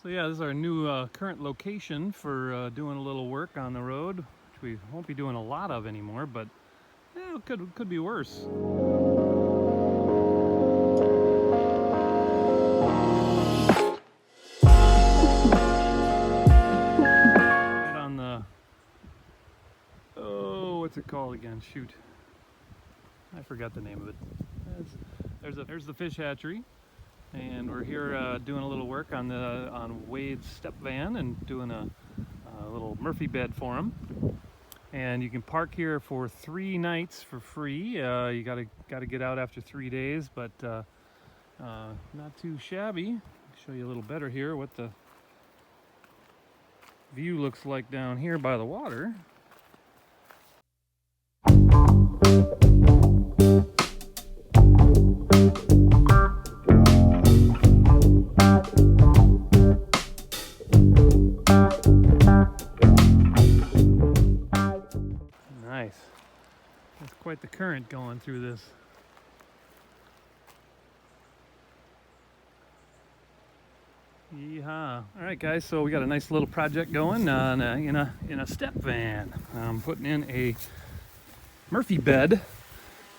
So yeah, this is our new current location for doing a little work on the road, which we won't be doing a lot of anymore, but yeah, it could be worse. Right on the, oh, what's it called again? Shoot, I forgot the name of it. There's the fish hatchery. And we're here doing a little work on Wade's step van and doing a little Murphy bed for him. And you can park here for 3 nights for free. You gotta get out after 3 days, but not too shabby. I'll show you a little better here what the view looks like down here by the water. Nice. That's quite the current going through this. Yeehaw. All right, guys, so we got a nice little project going on in a step van. I'm putting in a Murphy bed,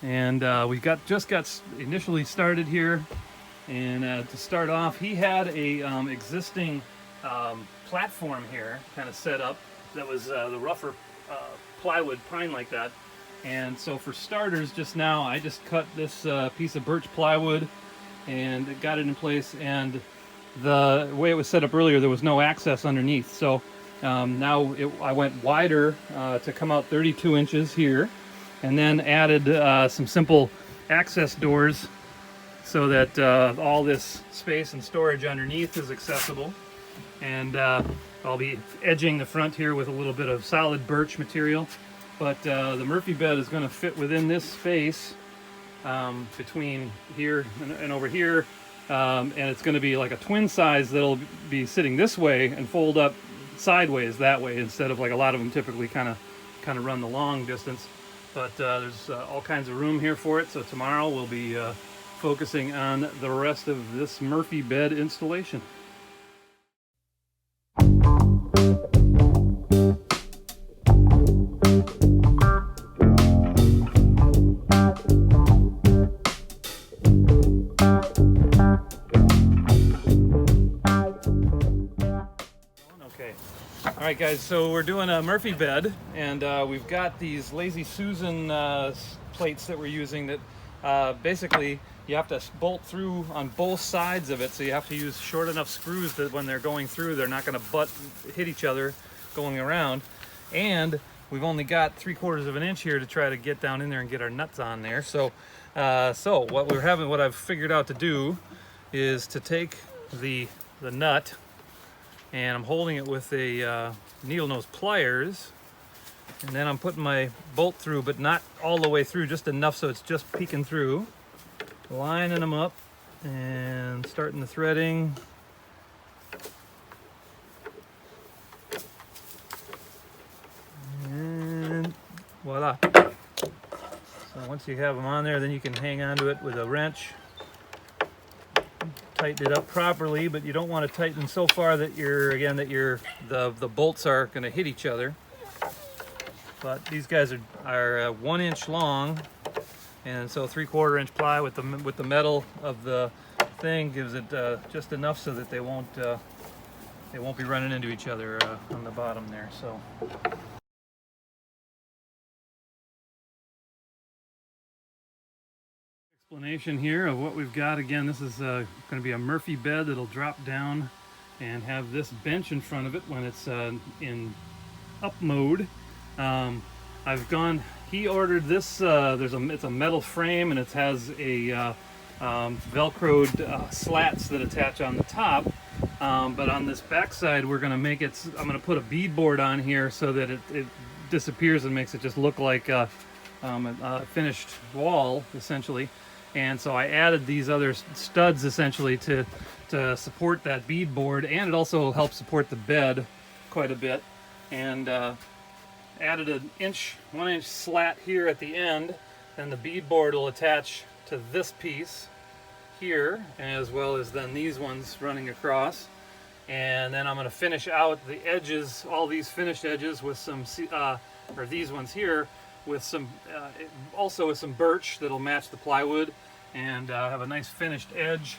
and we just got initially started here. And to start off, he had a existing platform here kind of set up that was the rougher plywood pine like that. And so for starters, just now I just cut this piece of birch plywood and got it in place. And the way it was set up earlier, there was no access underneath. So now I went wider to come out 32 inches here, and then added some simple access doors so that all this space and storage underneath is accessible. And I'll be edging the front here with a little bit of solid birch material. But the Murphy bed is going to fit within this space between here and over here. And it's going to be like a twin size that'll be sitting this way and fold up sideways that way, instead of like a lot of them typically kind of run the long distance. But there's all kinds of room here for it. So tomorrow we'll be focusing on the rest of this Murphy bed installation. All right, guys, so we're doing a Murphy bed, and we've got these Lazy Susan plates that we're using that basically you have to bolt through on both sides of it, so you have to use short enough screws that when they're going through, they're not going to hit each other going around. And we've only got 3/4 of an inch here to try to get down in there and get our nuts on there. So what I've figured out to do is to take the nut, and I'm holding it with a needle nose pliers, and then I'm putting my bolt through, but not all the way through, just enough so it's just peeking through, lining them up and starting the threading. And voila. So once you have them on there, then you can hang onto it with a wrench. Tighten it up properly, but you don't want to tighten so far that the bolts are going to hit each other. But these guys are 1 inch long, and so 3/4 inch ply with the metal of the thing gives it just enough so that they won't be running into each other on the bottom there. So. Explanation here of what we've got. Again, this is going to be a Murphy bed that'll drop down and have this bench in front of it when it's in up mode. He ordered this, it's a metal frame, and it has a velcroed slats that attach on the top. But on this backside, we're going to make it, I'm going to put a beadboard on here so that it disappears and makes it just look like a finished wall, essentially. And so I added these other studs essentially to support that beadboard, and it also helps support the bed quite a bit. And added an 1 inch slat here at the end, and the beadboard will attach to this piece here, as well as then these ones running across. And then I'm going to finish out the edges, all these finished edges with some, or these ones here, with some, also with some birch that'll match the plywood and have a nice finished edge.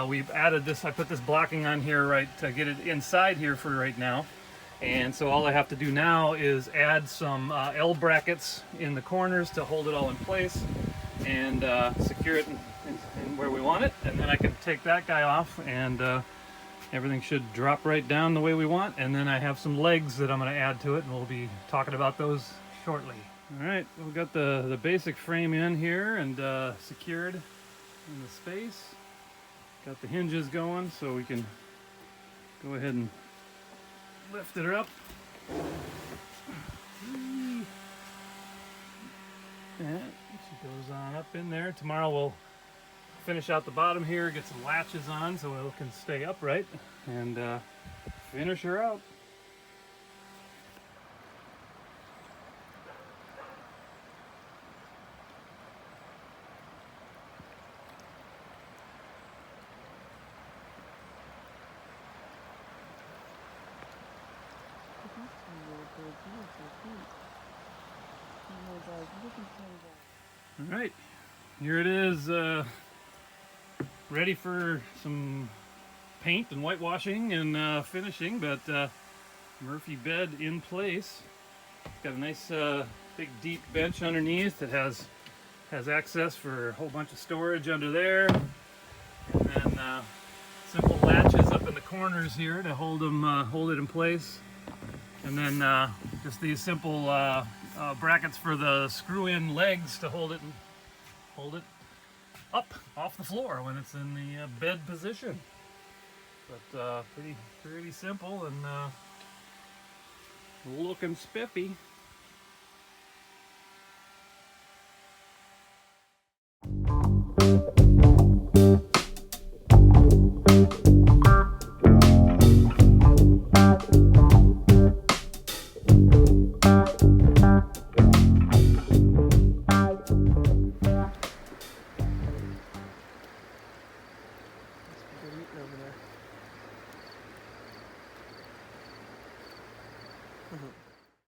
We've added this, I put this blocking on here right to get it inside here for right now. And so all I have to do now is add some L brackets in the corners to hold it all in place and secure it in where we want it. And then I can take that guy off and everything should drop right down the way we want. And then I have some legs that I'm going to add to it, and we'll be talking about those shortly. All right, we've got the basic frame in here and secured in the space. Got the hinges going so we can go ahead and lift it up. And she goes on up in there. Tomorrow we'll finish out the bottom here, get some latches on so it can stay upright, and finish her out. All right, here it is, ready for some paint and whitewashing and finishing, but Murphy bed in place. Got a nice big deep bench underneath that has access for a whole bunch of storage under there, and then simple latches up in the corners here to hold it in place, and then just these simple brackets for the screw-in legs to hold it up off the floor when it's in the bed position. But pretty simple and looking spiffy.